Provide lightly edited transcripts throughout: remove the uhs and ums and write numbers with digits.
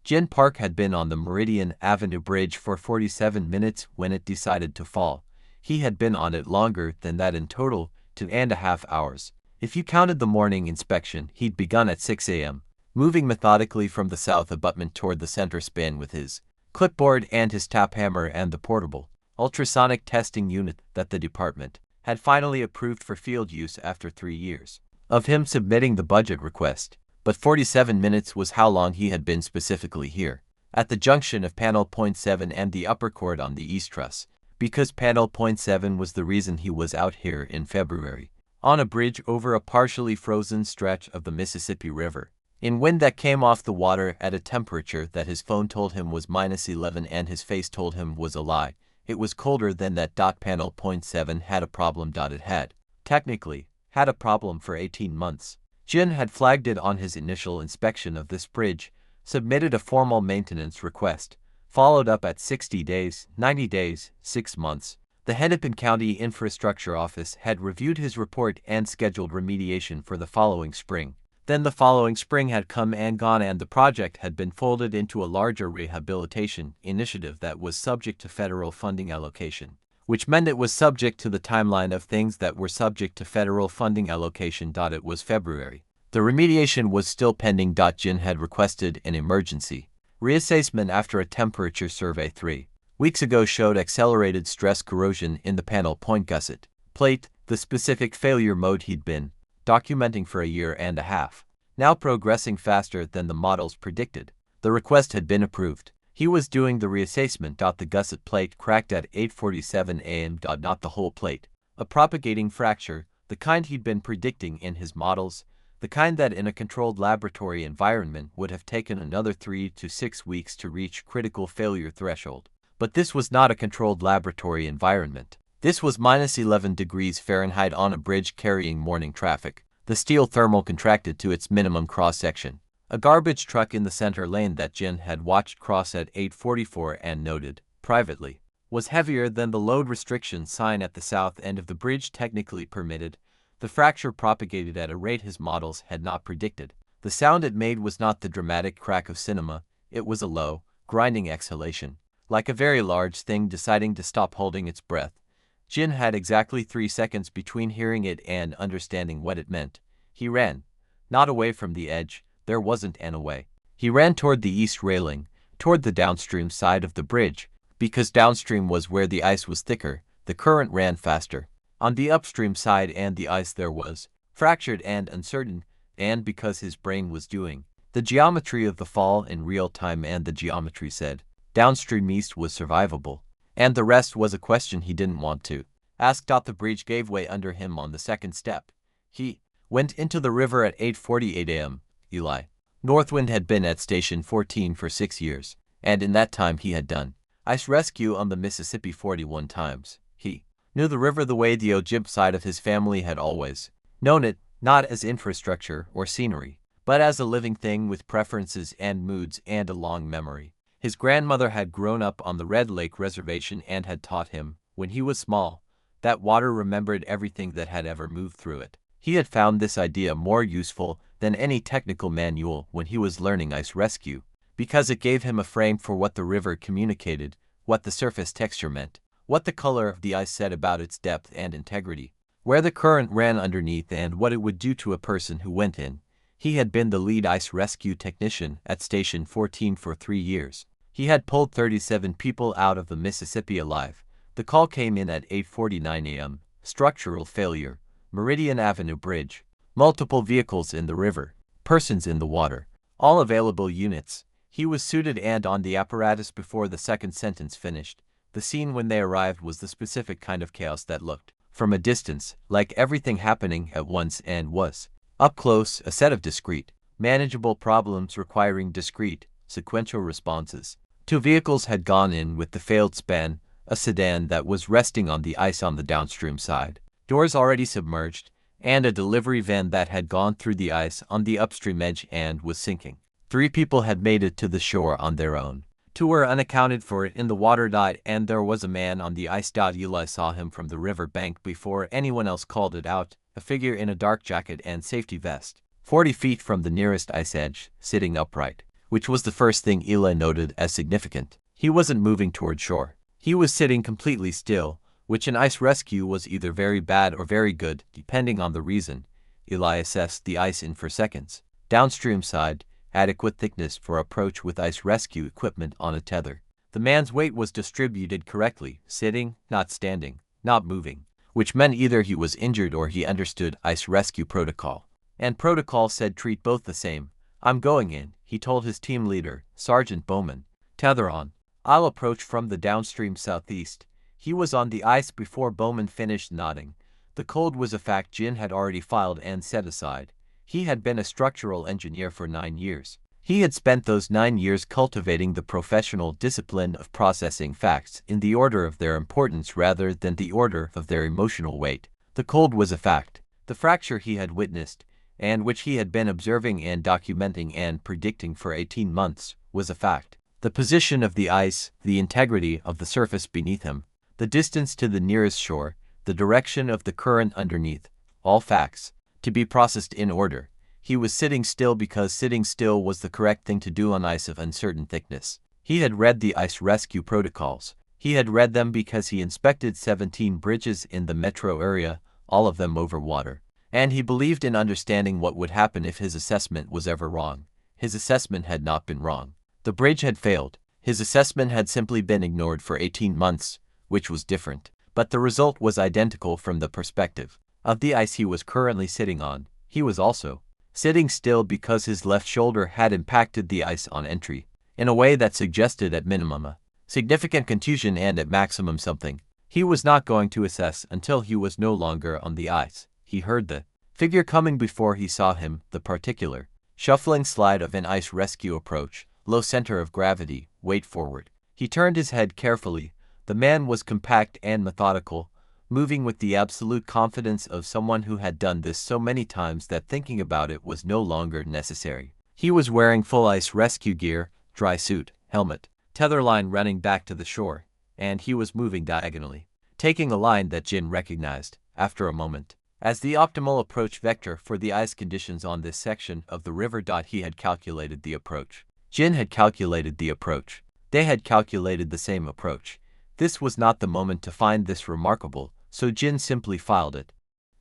Jin Park had been on the Meridian Avenue Bridge for 47 minutes when it decided to fall. He had been on it longer than that in total, 2.5 hours. If you counted the morning inspection, he'd begun at 6 a.m., moving methodically from the south abutment toward the center span with his clipboard and his tap hammer and the portable, ultrasonic testing unit that the department had finally approved for field use after 3 years of him submitting the budget request. But 47 minutes was how long he had been specifically here, at the junction of panel point 7 and the upper cord on the east truss, because panel point 7 was the reason he was out here in February, on a bridge over a partially frozen stretch of the Mississippi River, in wind that came off the water at a temperature that his phone told him was -11 and his face told him was a lie. It was colder than that. Panel point 7 had a problem. It had, technically, had a problem for 18 months. Jin had flagged it on his initial inspection of this bridge, submitted a formal maintenance request, followed up at 60 days, 90 days, 6 months. The Hennepin County Infrastructure Office had reviewed his report and scheduled remediation for the following spring. Then the following spring had come and gone and the project had been folded into a larger rehabilitation initiative that was subject to federal funding allocation, which meant it was subject to the timeline of things that were subject to federal funding allocation. It was February. The remediation was still pending. Jin had requested an emergency reassessment after a temperature survey 3 weeks ago showed accelerated stress corrosion in the panel point gusset plate, the specific failure mode he'd been documenting for a year and a half, now progressing faster than the models predicted. The request had been approved. He was doing the reassessment. The gusset plate cracked at 8:47 a.m. Not the whole plate. A propagating fracture, the kind he'd been predicting in his models, the kind that in a controlled laboratory environment would have taken another 3 to 6 weeks to reach critical failure threshold. But this was not a controlled laboratory environment. This was -11 degrees Fahrenheit on a bridge carrying morning traffic. The steel thermal contracted to its minimum cross-section. A garbage truck in the center lane that Jin had watched cross at 8:44 and noted, privately, was heavier than the load restriction sign at the south end of the bridge technically permitted. The fracture propagated at a rate his models had not predicted. The sound it made was not the dramatic crack of cinema, it was a low, grinding exhalation, like a very large thing deciding to stop holding its breath. Jin had exactly 3 seconds between hearing it and understanding what it meant. He ran, not away from the edge. There wasn't an away. He ran toward the east railing, toward the downstream side of the bridge. Because downstream was where the ice was thicker, the current ran faster. On the upstream side and the ice there was, fractured and uncertain, and because his brain was doing the geometry of the fall in real time and the geometry said, downstream east was survivable. And the rest was a question he didn't want to ask. The bridge gave way under him on the second step. He went into the river at 8:48 a.m. Eli Northwind had been at Station 14 for 6 years, and in that time he had done ice rescue on the Mississippi 41 times. He knew the river the way the Ojib side of his family had always known it, not as infrastructure or scenery, but as a living thing with preferences and moods and a long memory. His grandmother had grown up on the Red Lake Reservation and had taught him, when he was small, that water remembered everything that had ever moved through it. He had found this idea more useful than any technical manual when he was learning ice rescue, because it gave him a frame for what the river communicated, what the surface texture meant, what the color of the ice said about its depth and integrity, where the current ran underneath and what it would do to a person who went in. He had been the lead ice rescue technician at Station 14 for 3 years. He had pulled 37 people out of the Mississippi alive. The call came in at 8:49 a.m. Structural failure, Meridian Avenue Bridge, multiple vehicles in the river, persons in the water, all available units. He was suited and on the apparatus before the second sentence finished. The scene when they arrived was the specific kind of chaos that looked, from a distance, like everything happening at once and was, up close, a set of discrete, manageable problems requiring discrete, sequential responses. 2 vehicles had gone in with the failed span, a sedan that was resting on the ice on the downstream side, doors already submerged, and a delivery van that had gone through the ice on the upstream edge and was sinking. 3 people had made it to the shore on their own. 2 were unaccounted for in the water, and there was a man on the ice. Eli saw him from the river bank before anyone else called it out, a figure in a dark jacket and safety vest, 40 feet from the nearest ice edge, sitting upright, which was the first thing Eli noted as significant. He wasn't moving toward shore. He was sitting completely still, which in ice rescue was either very bad or very good, depending on the reason. Eli assessed the ice in for seconds. Downstream side, adequate thickness for approach with ice rescue equipment on a tether. The man's weight was distributed correctly, sitting, not standing, not moving, which meant either he was injured or he understood ice rescue protocol. And protocol said treat both the same. I'm going in, he told his team leader, Sergeant Bowman. Tether on. I'll approach from the downstream southeast. He was on the ice before Bowman finished nodding. The code was a fact Jin had already filed and set aside. He had been a structural engineer for 9 years. He had spent those 9 years cultivating the professional discipline of processing facts in the order of their importance rather than the order of their emotional weight. The cold was a fact. The fracture he had witnessed, and which he had been observing and documenting and predicting for 18 months, was a fact. The position of the ice, the integrity of the surface beneath him, the distance to the nearest shore, the direction of the current underneath, all facts, to be processed in order. He was sitting still because sitting still was the correct thing to do on ice of uncertain thickness. He had read the ice rescue protocols. He had read them because he inspected 17 bridges in the metro area, all of them over water. And he believed in understanding what would happen if his assessment was ever wrong. His assessment had not been wrong. The bridge had failed. His assessment had simply been ignored for 18 months, which was different. But the result was identical from the perspective of the ice he was currently sitting on. He was also sitting still because his left shoulder had impacted the ice on entry, in a way that suggested at minimum a significant contusion and at maximum something. He was not going to assess until he was no longer on the ice. He heard the figure coming before he saw him, the particular shuffling slide of an ice rescue approach, low center of gravity, weight forward. He turned his head carefully. The man was compact and methodical, moving with the absolute confidence of someone who had done this so many times that thinking about it was no longer necessary. He was wearing full ice rescue gear, dry suit, helmet, tether line running back to the shore, and he was moving diagonally, taking a line that Jin recognized, after a moment, as the optimal approach vector for the ice conditions on this section of the river. He had calculated the approach. Jin had calculated the approach. They had calculated the same approach. This was not the moment to find this remarkable, so Jin simply filed it.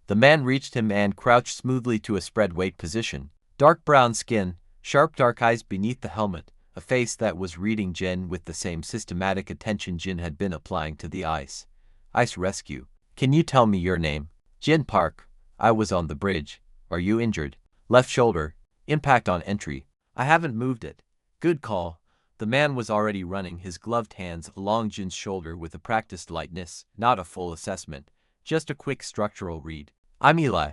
The man reached him and crouched smoothly to a spread weight position. Dark brown skin, sharp dark eyes beneath the helmet, a face that was reading Jin with the same systematic attention Jin had been applying to the ice. Ice rescue. Can you tell me your name? Jin Park. I was on the bridge. Are you injured? Left shoulder. Impact on entry. I haven't moved it. Good call. The man was already running his gloved hands along Jin's shoulder with a practiced lightness, not a full assessment, just a quick structural read. I'm Eli.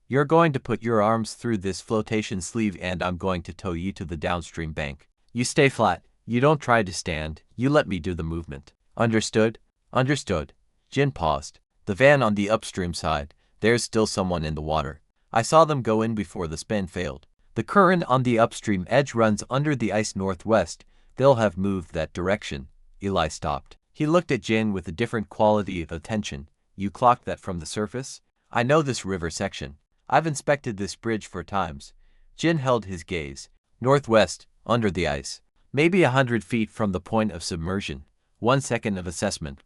You're going to put your arms through this flotation sleeve and I'm going to tow you to the downstream bank. You stay flat. You don't try to stand. You let me do the movement. Understood? Understood. Jin paused. The van on the upstream side. There's still someone in the water. I saw them go in before the spin failed. The current on the upstream edge runs under the ice northwest. They'll have moved that direction. Eli stopped. He looked at Jin with a different quality of attention. You clocked that from the surface? I know this river section. I've inspected this bridge 4 times. Jin held his gaze. Northwest, under the ice. Maybe 100 feet from the point of submersion. 1 second of assessment.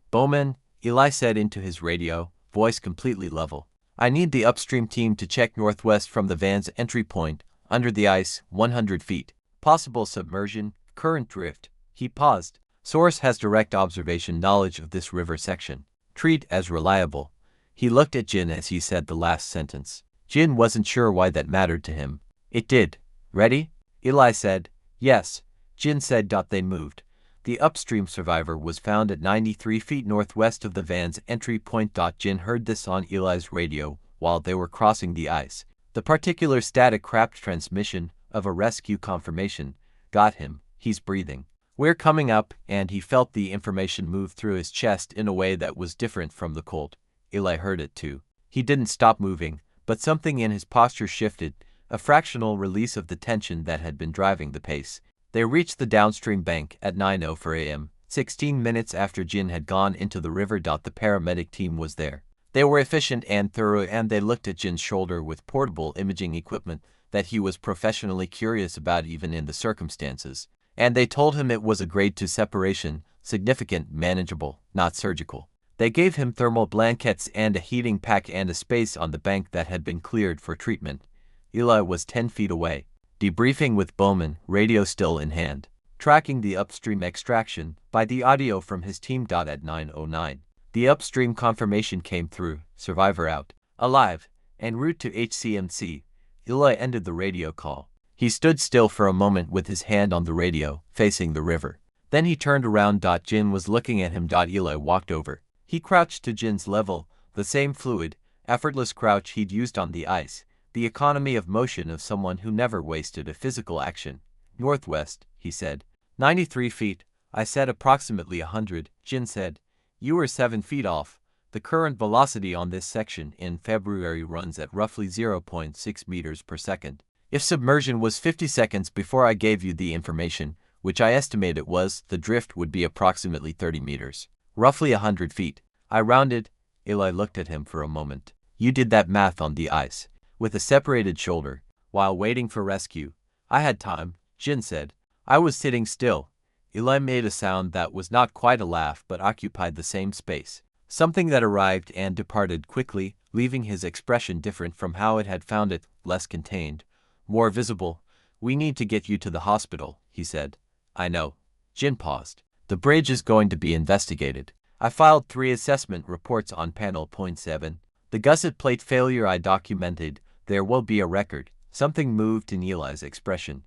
Bowman, Eli said into his radio, voice completely level. I need the upstream team to check northwest from the van's entry point, under the ice, 100 feet. Possible submersion, current drift. He paused. Source has direct observation knowledge of this river section. Treat as reliable. He looked at Jin as he said the last sentence. Jin wasn't sure why that mattered to him. It did. Ready? Eli said. Yes. Jin said. They moved. The upstream survivor was found at 93 feet northwest of the van's entry point. Jin heard this on Eli's radio while they were crossing the ice. The particular static craft transmission of a rescue confirmation got him. He's breathing. We're coming up, and he felt the information move through his chest in a way that was different from the cold. Eli heard it too. He didn't stop moving, but something in his posture shifted, a fractional release of the tension that had been driving the pace. They reached the downstream bank at 9:04 a.m., 16 minutes after Jin had gone into the river. The paramedic team was there. They were efficient and thorough, and they looked at Jin's shoulder with portable imaging equipment that he was professionally curious about even in the circumstances. And they told him it was a grade 2 separation, significant, manageable, not surgical. They gave him thermal blankets and a heating pack and a space on the bank that had been cleared for treatment. Eli was 10 feet away, debriefing with Bowman, radio still in hand, tracking the upstream extraction by the audio from his team. At 9:09, the upstream confirmation came through, survivor out, alive, en route to HCMC. Eli ended the radio call. He stood still for a moment with his hand on the radio, facing the river. Then he turned around. Jin was looking at him. Eli walked over. He crouched to Jin's level, the same fluid, effortless crouch he'd used on the ice, the economy of motion of someone who never wasted a physical action. Northwest, he said. 93 feet. I said approximately 100, Jin said. You were 7 feet off. The current velocity on this section in February runs at roughly 0.6 meters per second. If submersion was 50 seconds before I gave you the information, which I estimate it was, the drift would be approximately 30 meters. Roughly 100 feet. I rounded. Eli looked at him for a moment. You did that math on the ice, with a separated shoulder, while waiting for rescue. I had time, Jin said. I was sitting still. Eli made a sound that was not quite a laugh but occupied the same space. Something that arrived and departed quickly, leaving his expression different from how it had found it, less contained, more visible. We need to get you to the hospital, he said. I know. Jin paused. The bridge is going to be investigated. I filed 3 assessment reports on panel point 7. The gusset plate failure I documented. There will be a record. Something moved in Eli's expression.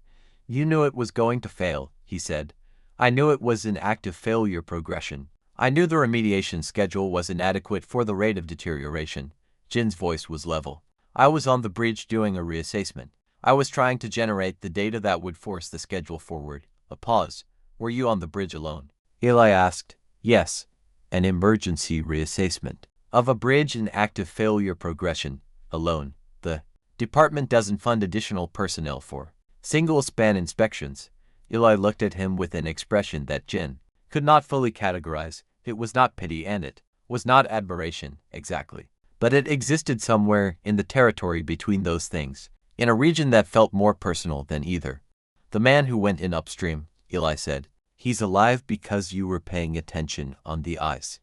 You knew it was going to fail, he said. I knew it was an active failure progression. I knew the remediation schedule was inadequate for the rate of deterioration. Jin's voice was level. I was on the bridge doing a reassessment. I was trying to generate the data that would force the schedule forward. A pause. Were you on the bridge alone? Eli asked. Yes. An emergency reassessment of a bridge in active failure progression. Alone. The department doesn't fund additional personnel for single-span inspections. Eli looked at him with an expression that Jin could not fully categorize. It was not pity and it was not admiration, exactly. But it existed somewhere in the territory between those things, in a region that felt more personal than either. The man who went in upstream, Eli said. He's alive because you were paying attention on the ice.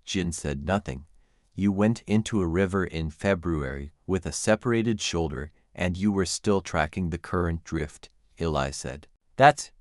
Jin said nothing. You went into a river in February with a separated shoulder and you were still tracking the current drift, Eli said.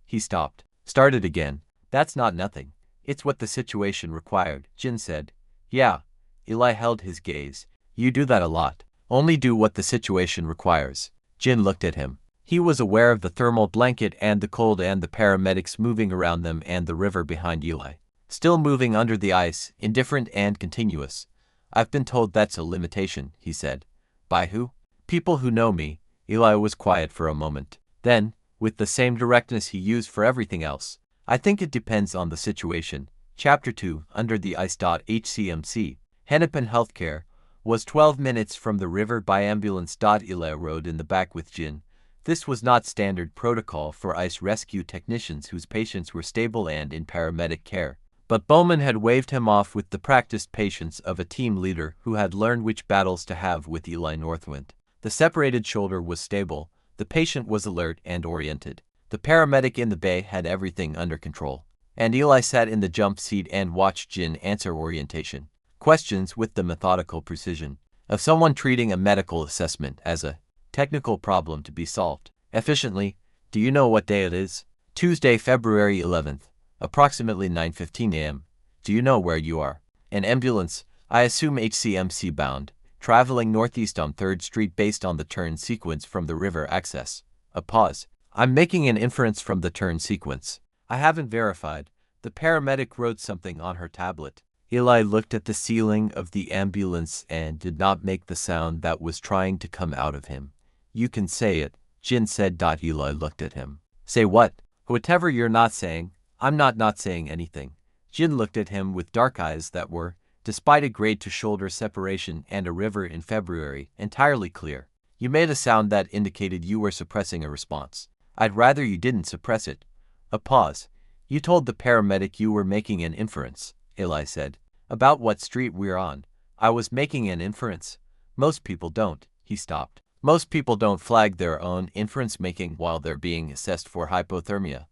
He stopped. Started again. That's not nothing. It's what the situation required, Jin said. Yeah. Eli held his gaze. You do that a lot. Only do what the situation requires. Jin looked at him. He was aware of the thermal blanket and the cold and the paramedics moving around them and the river behind Eli. Still moving under the ice, indifferent and continuous. I've been told that's a limitation, he said. By who? People who know me. Eli was quiet for a moment. Then, with the same directness he used for everything else, I think it depends on the situation. Chapter 2, Under the Ice. HCMC, Hennepin Healthcare, was 12 minutes from the river by ambulance. Eli rode in the back with Jin. This was not standard protocol for ice rescue technicians whose patients were stable and in paramedic care. But Bowman had waved him off with the practiced patience of a team leader who had learned which battles to have with Eli Northwind. The separated shoulder was stable. The patient was alert and oriented. The paramedic in the bay had everything under control. And Eli sat in the jump seat and watched Jin answer orientation questions with the methodical precision of someone treating a medical assessment as a technical problem to be solved efficiently. Do you know what day it is? Tuesday, February 11th, approximately 9:15 a.m. Do you know where you are? An ambulance, I assume HCMC bound, traveling northeast on 3rd Street based on the turn sequence from the river access. A pause. I'm making an inference from the turn sequence. I haven't verified. The paramedic wrote something on her tablet. Eli looked at the ceiling of the ambulance and did not make the sound that was trying to come out of him. You can say it, Jin said. Eli looked at him. Say what? Whatever you're not saying. I'm not saying anything. Jin looked at him with dark eyes that were, despite a grade to shoulder separation and a river in February, entirely clear. You made a sound that indicated you were suppressing a response. I'd rather you didn't suppress it. A pause. You told the paramedic you were making an inference, Eli said. About what street we're on. I was making an inference. Most people don't. He stopped. Most people don't flag their own inference making while they're being assessed for hypothermia.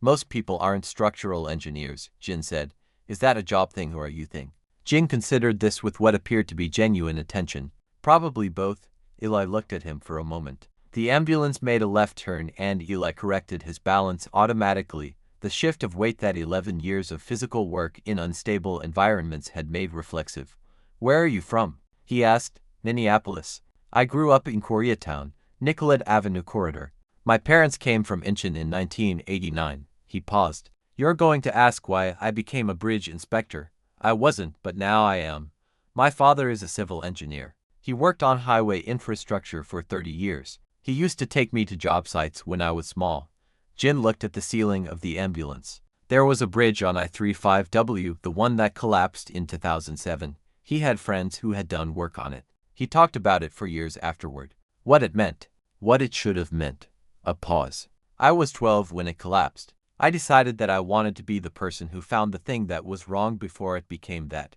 Most people aren't structural engineers, Jin said. Is that a job thing or a you thing? Jin considered this with what appeared to be genuine attention. Probably both. Eli looked at him for a moment. The ambulance made a left turn and Eli corrected his balance automatically. The shift of weight that 11 years of physical work in unstable environments had made reflexive. Where are you from? He asked. Minneapolis. I grew up in Koreatown, Nicollet Avenue corridor. My parents came from Incheon in 1989. He paused. You're going to ask why I became a bridge inspector. I wasn't, but now I am. My father is a civil engineer. He worked on highway infrastructure for 30 years. He used to take me to job sites when I was small. Jin looked at the ceiling of the ambulance. There was a bridge on I-35W, the one that collapsed in 2007. He had friends who had done work on it. He talked about it for years afterward. What it meant. What it should have meant. A pause. I was 12 when it collapsed. I decided that I wanted to be the person who found the thing that was wrong before it became that.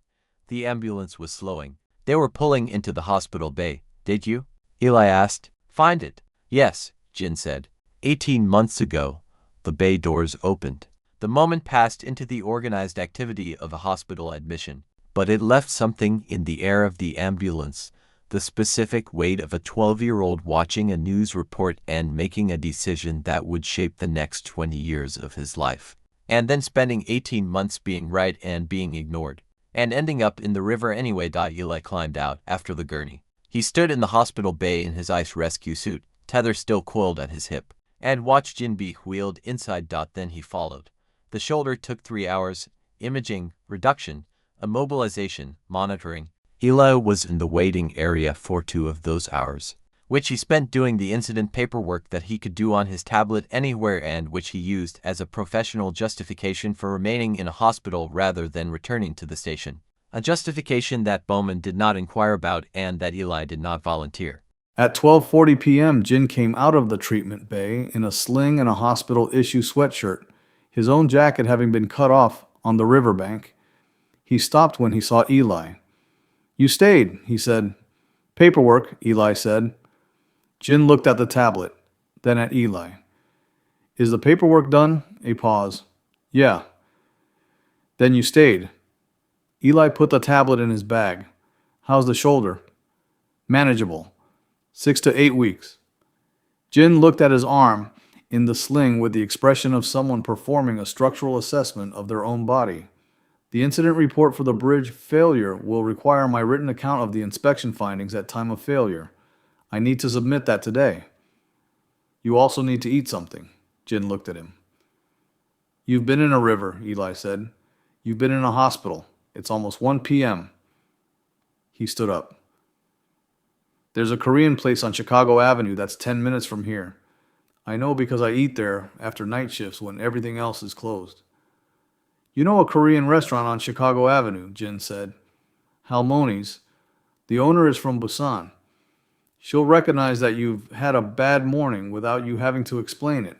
The ambulance was slowing. They were pulling into the hospital bay. Did you? Eli asked. Find it. Yes, Jin said. 18 months ago, the bay doors opened. The moment passed into the organized activity of a hospital admission, but it left something in the air of the ambulance. The specific weight of a 12-year-old watching a news report and making a decision that would shape the next 20 years of his life. And then spending 18 months being right and being ignored. And ending up in the river anyway. Eli climbed out after the gurney. He stood in the hospital bay in his ice rescue suit, tether still coiled at his hip, and watched Jin be wheeled inside. Then he followed. The shoulder took 3 hours. Imaging, reduction, immobilization, monitoring. Eli was in the waiting area for 2 of those hours, which he spent doing the incident paperwork that he could do on his tablet anywhere and which he used as a professional justification for remaining in a hospital rather than returning to the station. A justification that Bowman did not inquire about and that Eli did not volunteer. At 12:40 p.m., Jin came out of the treatment bay in a sling and a hospital-issue sweatshirt, his own jacket having been cut off on the riverbank. He stopped when he saw Eli. You stayed, he said. Paperwork, Eli said. Jin looked at the tablet, then at Eli. Is the paperwork done? A pause. Yeah. Then you stayed. Eli put the tablet in his bag. How's the shoulder? Manageable. 6 to 8 weeks. Jin looked at his arm in the sling with the expression of someone performing a structural assessment of their own body. The incident report for the bridge failure will require my written account of the inspection findings at time of failure. I need to submit that today. You also need to eat something. Jin looked at him. You've been in a river, Eli said. You've been in a hospital. It's almost 1 p.m. He stood up. There's a Korean place on Chicago Avenue that's 10 minutes from here. I know because I eat there after night shifts when everything else is closed. You know a Korean restaurant on Chicago Avenue, Jin said. Halmoni's. The owner is from Busan. She'll recognize that you've had a bad morning without you having to explain it.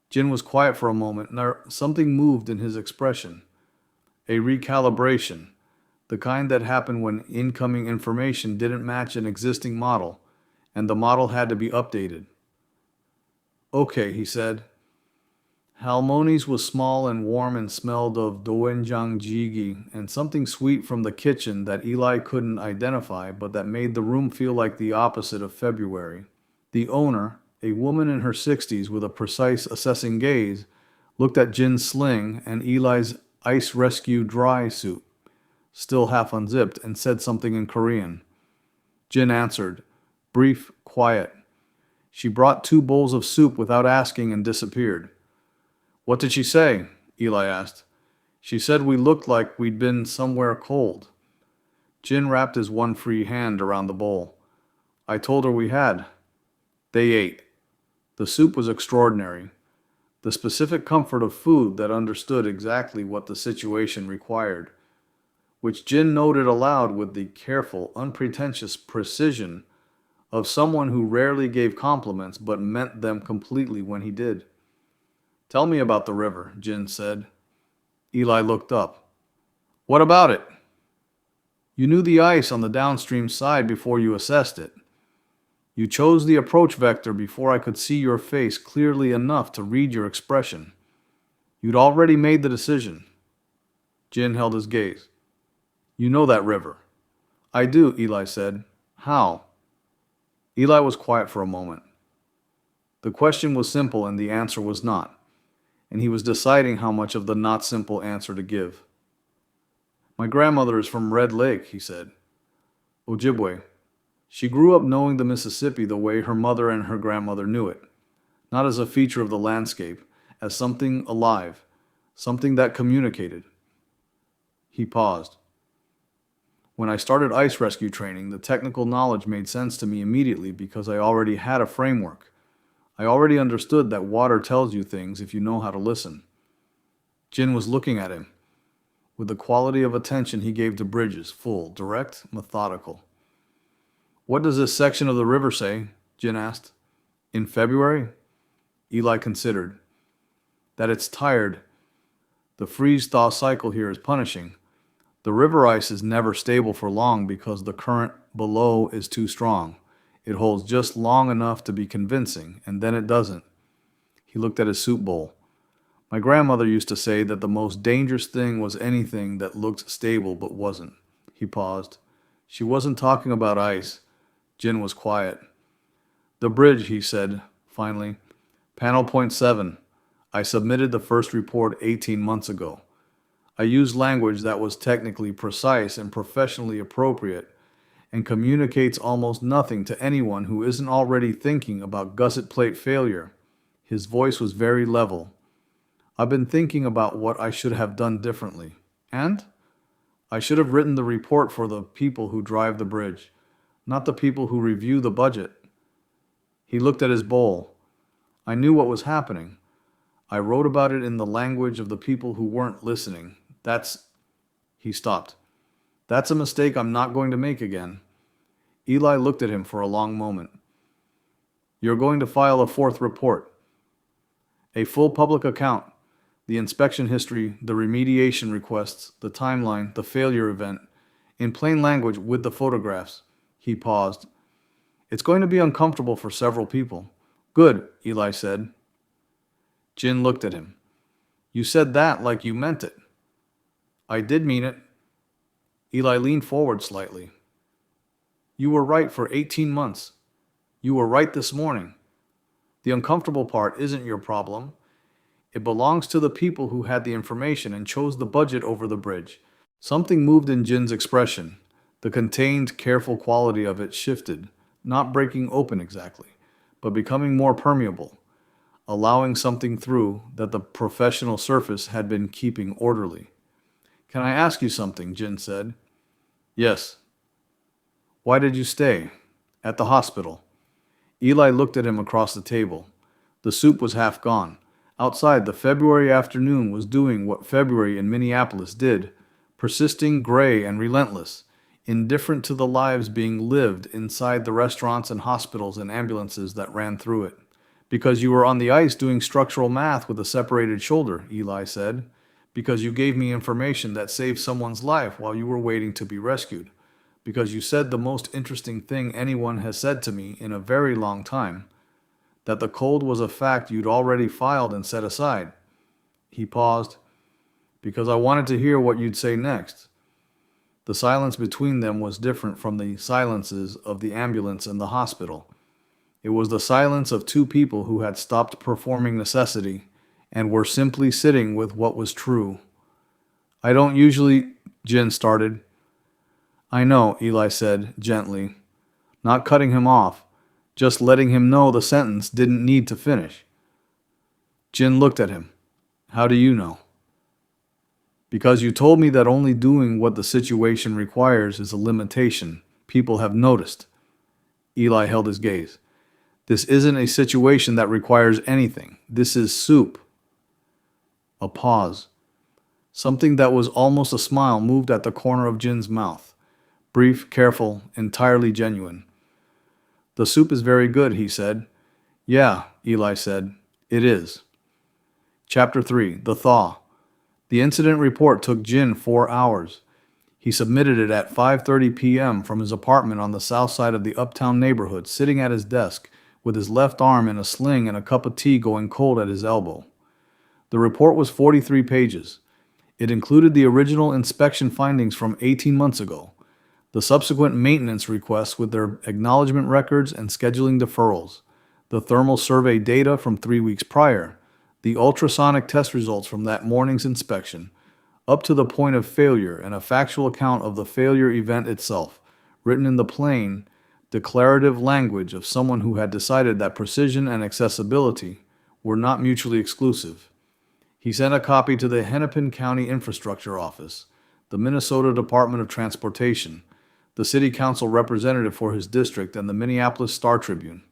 Jin was quiet for a moment, and something moved in his expression. A recalibration, the kind that happened when incoming information didn't match an existing model, and the model had to be updated. Okay, he said. Halmoni's was small and warm and smelled of doenjang jjigae and something sweet from the kitchen that Eli couldn't identify, but that made the room feel like the opposite of February. The owner, a woman in her 60s with a precise, assessing gaze, looked at Jin's sling and Eli's ice rescue dry suit, still half unzipped, and said something in Korean. Jin answered, brief, quiet. She brought 2 bowls of soup without asking and disappeared. What did she say? Eli asked. She said we looked like we'd been somewhere cold. Jin wrapped his one free hand around the bowl. I told her we had. They ate. The soup was extraordinary. The specific comfort of food that understood exactly what the situation required, which Jin noted aloud with the careful, unpretentious precision of someone who rarely gave compliments but meant them completely when he did. Tell me about the river, Jin said. Eli looked up. What about it? You knew the ice on the downstream side before you assessed it. You chose the approach vector before I could see your face clearly enough to read your expression. You'd already made the decision. Jin held his gaze. You know that river. I do, Eli said. How? Eli was quiet for a moment. The question was simple and the answer was not, and he was deciding how much of the not simple answer to give. My grandmother is from Red Lake, he said. Ojibwe. She grew up knowing the Mississippi the way her mother and her grandmother knew it, not as a feature of the landscape, as something alive, something that communicated. He paused. When I started ice rescue training, the technical knowledge made sense to me immediately because I already had a framework. I already understood that water tells you things if you know how to listen. Jin was looking at him, with the quality of attention he gave to Bridges, full, direct, methodical. What does this section of the river say? Jin asked. In February? Eli considered. That it's tired. The freeze-thaw cycle here is punishing. The river ice is never stable for long because the current below is too strong. It holds just long enough to be convincing, and then it doesn't. He looked at his soup bowl. My grandmother used to say that the most dangerous thing was anything that looked stable but wasn't. He paused. She wasn't talking about ice. Jin was quiet. The bridge, he said, finally. Panel point 7. I submitted the first report 18 months ago. I used language that was technically precise and professionally appropriate and communicates almost nothing to anyone who isn't already thinking about gusset plate failure. His voice was very level. I've been thinking about what I should have done differently. And? I should have written the report for the people who drive the bridge, not the people who review the budget. He looked at his bowl. I knew what was happening. I wrote about it in the language of the people who weren't listening. He stopped. That's a mistake I'm not going to make again. Eli looked at him for a long moment. You're going to file a 4th report. A full public account. The inspection history, the remediation requests, the timeline, the failure event. In plain language with the photographs. He paused. It's going to be uncomfortable for several people. Good, Eli said. Jin looked at him. You said that like you meant it. I did mean it. Eli leaned forward slightly. You were right for 18 months. You were right this morning. The uncomfortable part isn't your problem. It belongs to the people who had the information and chose the budget over the bridge. Something moved in Jin's expression. The contained, careful quality of it shifted, not breaking open exactly, but becoming more permeable, allowing something through that the professional surface had been keeping orderly. Can I ask you something? Jin said. Yes. Why did you stay? At the hospital. Eli looked at him across the table. The soup was half gone. Outside, the February afternoon was doing what February in Minneapolis did, persisting, gray, and relentless, indifferent to the lives being lived inside the restaurants and hospitals and ambulances that ran through it. Because you were on the ice doing structural math with a separated shoulder, Eli said. Because you gave me information that saved someone's life while you were waiting to be rescued. Because you said the most interesting thing anyone has said to me in a very long time, that the cold was a fact you'd already filed and set aside. He paused. Because I wanted to hear what you'd say next. The silence between them was different from the silences of the ambulance and the hospital. It was the silence of two people who had stopped performing necessity and were simply sitting with what was true. I don't usually, Jin started. I know, Eli said, gently, not cutting him off, just letting him know the sentence didn't need to finish. Jin looked at him. How do you know? Because you told me that only doing what the situation requires is a limitation. People have noticed. Eli held his gaze. This isn't a situation that requires anything. This is soup. A pause. Something that was almost a smile moved at the corner of Jin's mouth. Brief, careful, entirely genuine. The soup is very good, he said. Yeah, Eli said. It is. Chapter 3. The Thaw. The incident report took Jin 4 hours. He submitted it at 5:30 p.m. from his apartment on the south side of the uptown neighborhood, sitting at his desk with his left arm in a sling and a cup of tea going cold at his elbow. The report was 43 pages. It included the original inspection findings from 18 months ago, the subsequent maintenance requests with their acknowledgement records and scheduling deferrals, the thermal survey data from 3 weeks prior, the ultrasonic test results from that morning's inspection, up to the point of failure, and a factual account of the failure event itself, written in the plain, declarative language of someone who had decided that precision and accessibility were not mutually exclusive. He sent a copy to the Hennepin County Infrastructure Office, the Minnesota Department of Transportation, the city council representative for his district, and the Minneapolis Star-Tribune.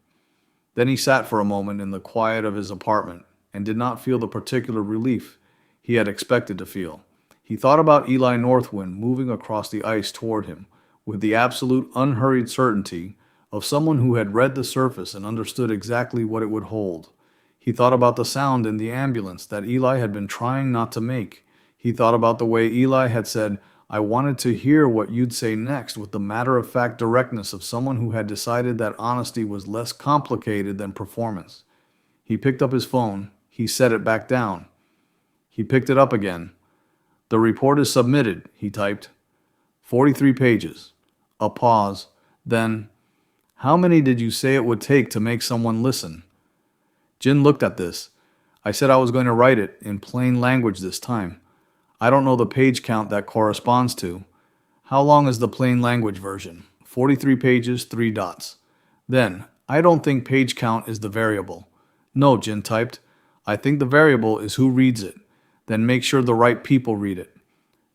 Then he sat for a moment in the quiet of his apartment and did not feel the particular relief he had expected to feel. He thought about Eli Northwind moving across the ice toward him with the absolute unhurried certainty of someone who had read the surface and understood exactly what it would hold. He thought about the sound in the ambulance that Eli had been trying not to make. He thought about the way Eli had said, "I wanted to hear what you'd say next," with the matter-of-fact directness of someone who had decided that honesty was less complicated than performance. He picked up his phone. He set it back down. He picked it up again. "The report is submitted," he typed. 43 pages. A pause. Then, "How many did you say it would take to make someone listen?" Jin looked at this. "I said I was going to write it in plain language this time. I don't know the page count that corresponds to." "How long is the plain language version?" 43 pages, 3 dots. Then, "I don't think page count is the variable." "No," Jin typed. "I think the variable is who reads it. Then make sure the right people read it."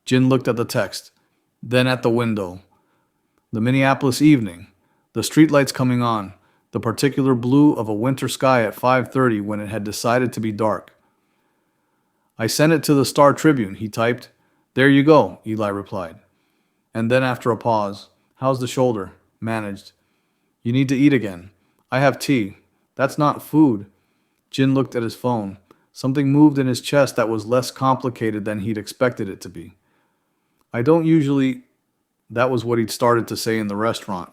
Jin looked at the text, then at the window. The Minneapolis evening, the streetlights coming on, the particular blue of a winter sky at 5:30 when it had decided to be dark. "I sent it to the Star-Tribune," he typed. "There you go," Eli replied. And then after a pause, "How's the shoulder?" "Managed." "You need to eat again." "I have tea." "That's not food." Jin looked at his phone. Something moved in his chest that was less complicated than he'd expected it to be. "I don't usually..." That was what he'd started to say in the restaurant.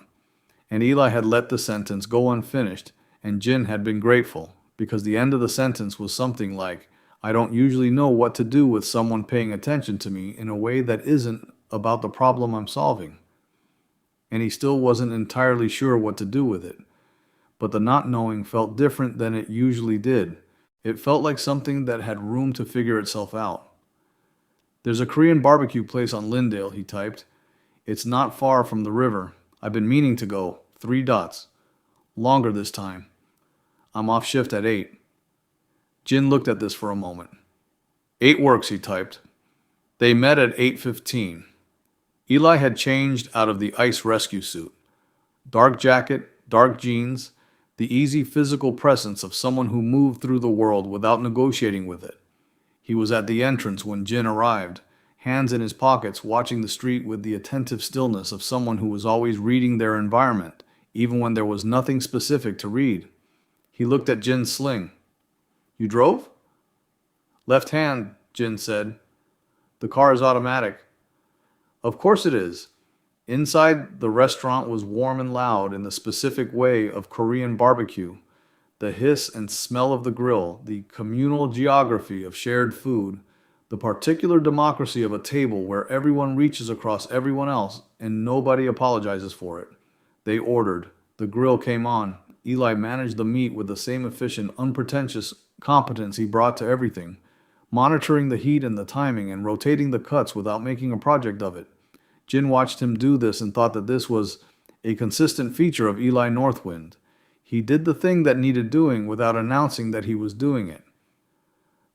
And Eli had let the sentence go unfinished, and Jin had been grateful, because the end of the sentence was something like, "I don't usually know what to do with someone paying attention to me in a way that isn't about the problem I'm solving." And he still wasn't entirely sure what to do with it. But the not knowing felt different than it usually did. It felt like something that had room to figure itself out. "There's a Korean barbecue place on Lyndale," he typed. "It's not far from the river. I've been meaning to go. 3 dots. Longer this time. I'm off shift at 8. Jin looked at this for a moment. "8 works," he typed. They met at 8:15. Eli had changed out of the ice rescue suit. Dark jacket, dark jeans, the easy physical presence of someone who moved through the world without negotiating with it. He was at the entrance when Jin arrived, hands in his pockets, watching the street with the attentive stillness of someone who was always reading their environment, even when there was nothing specific to read. He looked at Jin's sling. "You drove?" "Left hand," Jin said. "The car is automatic." "Of course it is." Inside, the restaurant was warm and loud in the specific way of Korean barbecue. The hiss and smell of the grill, the communal geography of shared food, the particular democracy of a table where everyone reaches across everyone else and nobody apologizes for it. They ordered. The grill came on. Eli managed the meat with the same efficient, unpretentious competence he brought to everything, monitoring the heat and the timing and rotating the cuts without making a project of it. Jin watched him do this and thought that this was a consistent feature of Eli Northwind. He did the thing that needed doing without announcing that he was doing it.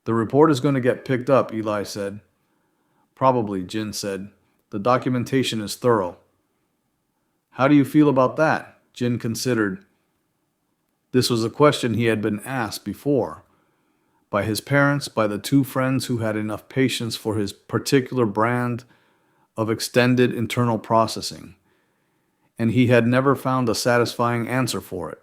"The report is going to get picked up," Eli said. "Probably," Jin said. "The documentation is thorough." "How do you feel about that?" Jin considered. This was a question he had been asked before. By his parents, by the 2 friends who had enough patience for his particular brand of extended internal processing. And he had never found a satisfying answer for it,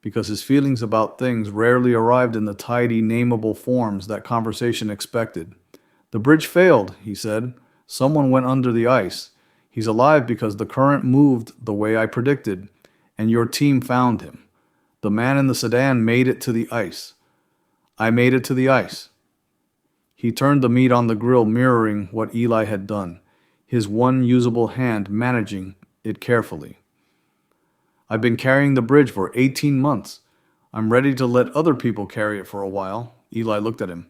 because his feelings about things rarely arrived in the tidy, nameable forms that conversation expected. "The bridge failed," he said. Someone went under the ice. He's alive because the current moved the way I predicted, and your team found him. The man in the sedan made it to the ice. I made it to the ice." He turned the meat on the grill, mirroring what Eli had done, his one usable hand managing it carefully. "I've been carrying the bridge for 18 months. I'm ready to let other people carry it for a while." Eli looked at him.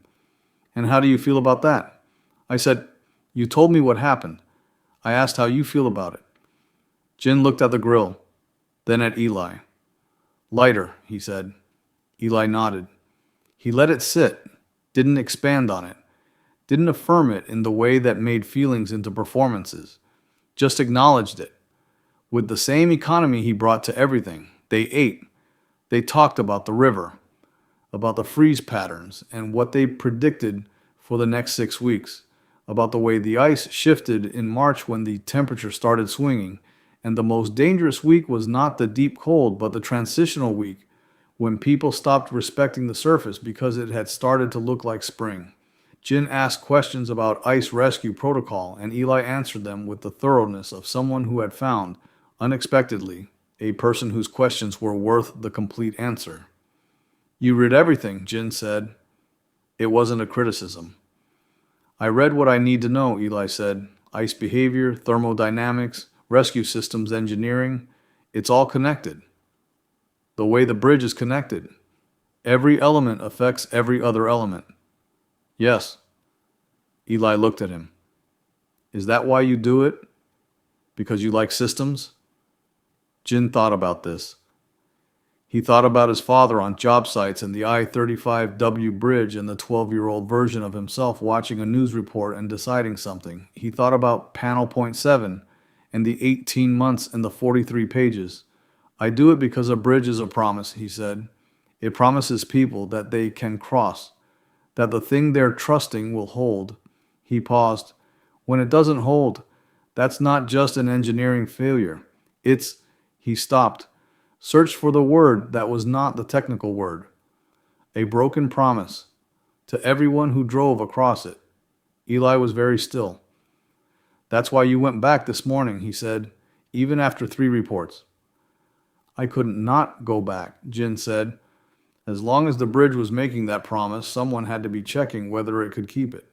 "And how do you feel about that?" I said, "You told me what happened. I asked how you feel about it." Jin looked at the grill, then at Eli. "Lighter," he said. Eli nodded. He let it sit, didn't expand on it, didn't affirm it in the way that made feelings into performances, just acknowledged it. With the same economy he brought to everything, they ate. They talked about the river, about the freeze patterns and what they predicted for the next 6 weeks, about the way the ice shifted in March when the temperature started swinging, and the most dangerous week was not the deep cold, but the transitional week, when people stopped respecting the surface because it had started to look like spring. Jin asked questions about ice rescue protocol, and Eli answered them with the thoroughness of someone who had found, unexpectedly, a person whose questions were worth the complete answer. "You read everything," Jin said. It wasn't a criticism. "I read what I need to know," Eli said. "Ice behavior, thermodynamics, rescue systems engineering, it's all connected. The way the bridge is connected. Every element affects every other element." "Yes." Eli looked at him. "Is that why you do it? Because you like systems?" Jin thought about this. He thought about his father on job sites and the I-35W bridge and the 12-year-old version of himself watching a news report and deciding something. He thought about panel point 7 and the 18 months and the 43 pages. "I do it because a bridge is a promise," he said. "It promises people that they can cross, that the thing they're trusting will hold." He paused. "When it doesn't hold, that's not just an engineering failure. It's—" He stopped, searched for the word that was not the technical word. "A broken promise to everyone who drove across it." Eli was very still. "That's why you went back this morning," he said, "even after 3 reports." "I couldn't not go back," Jin said. "As long as the bridge was making that promise, someone had to be checking whether it could keep it."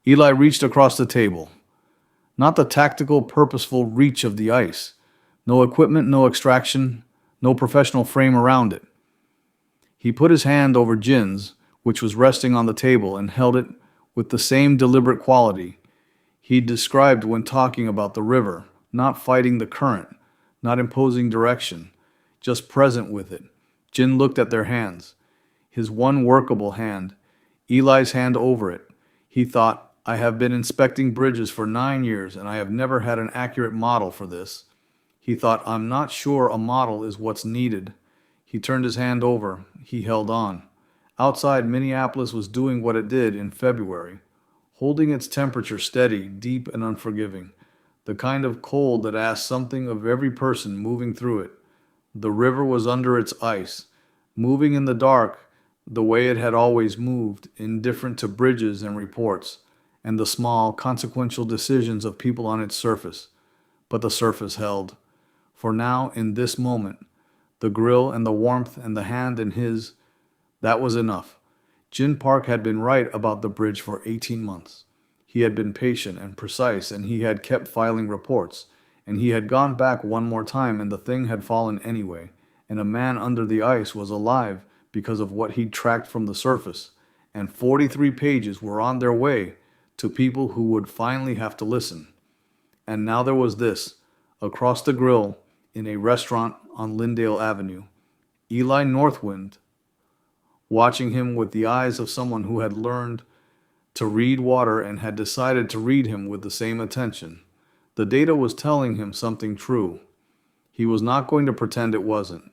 Eli reached across the table. Not the tactical, purposeful reach of the ice. No equipment, no extraction, no professional frame around it. He put his hand over Jin's, which was resting on the table, and held it with the same deliberate quality he described when talking about the river, not fighting the current, not imposing direction, just present with it. Jin looked at their hands, his one workable hand, Eli's hand over it. He thought, "I have been inspecting bridges for 9 years, and I have never had an accurate model for this." He thought, "I'm not sure a model is what's needed." He turned his hand over. He held on. Outside, Minneapolis was doing what it did in February, holding its temperature steady, deep and unforgiving, the kind of cold that asks something of every person moving through it. The river was under its ice, moving in the dark the way it had always moved, indifferent to bridges and reports, and the small, consequential decisions of people on its surface. But the surface held. For now, in this moment, the grill and the warmth and the hand in his, that was enough. Jin Park had been right about the bridge for 18 months. He had been patient and precise, and he had kept filing reports, and he had gone back one more time, and the thing had fallen anyway, and a man under the ice was alive because of what he'd tracked from the surface, and 43 pages were on their way to people who would finally have to listen. And now there was this, across the grill, in a restaurant on Lyndale Avenue, Eli Northwind, watching him with the eyes of someone who had learned to read water and had decided to read him with the same attention. The data was telling him something true. He was not going to pretend it wasn't.